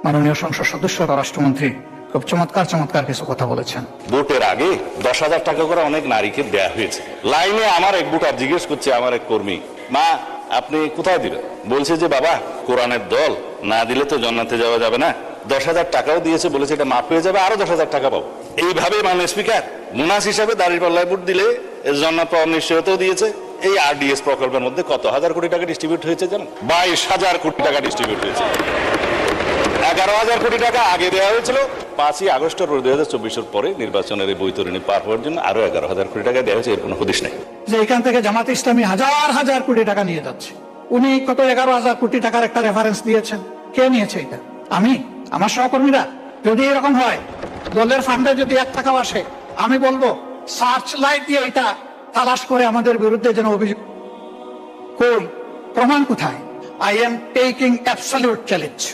মাননীয় সংসদ সদস্য রাষ্ট্রমন্ত্রী খুব চমৎকার চমৎকার কিছু কথা বলেছেন। ভোটের আগে 10,000 টাকা করে অনেক নারীকে দেয়া হয়েছে। লাইনে আমার এক ভোটার জিজ্ঞেস করছে, আমার এক কর্মী, মা আপনি কোথায় দিলেন? বলছে যে বাবা, কোরআনের দল না দিলে তো জান্নাতে যাওয়া যাবে না, 10,000 টাকাও দিয়েছে, বলেছে এটা মাফ হয়ে যাবে, আরো 10,000 টাকা পাবো। এইভাবে মাননীয় স্পিকার মুনাস হিসাবে দাঁড়িপাল্লায় ভোট দিলে জান্নাত পাওয়ার নিশ্চয়তাও দিয়েছে। এই RDS প্রকল্পের মধ্যে কত হাজার কোটি টাকা ডিস্ট্রিবিউট হয়েছে জানেন? 22,000 কোটি টাকা ডিস্ট্রিবিউট হয়েছে। 11,000 কোটি টাকা আগে দেওয়া হয়েছিল, 5ই আগস্ট 2024 পরে নির্বাচনের এই বৈতরণী পার হওয়ার জন্য আরো 11,000 কোটি টাকা দেওয়া হয়েছে। এর কোনো হদিশ নেই যে এখান থেকে জামাত ইসলামী হাজার হাজার কোটি টাকা নিয়ে যাচ্ছে। উনি কত 11,000 কোটি টাকার একটা রেফারেন্স দিয়েছেন। কে নিয়েছে এটা? আমি, আমার সহকর্মীরা? যদি এরকম হয়, দলের ফান্ডে যদি 1 টাকাও আসে, আমি বলবো সার্চ লাইট দিয়ে এটা তালাশ করে আমাদের বিরুদ্ধে যেন অভিযোগ। কই প্রমাণ কোথায়? I am taking absolute challenge.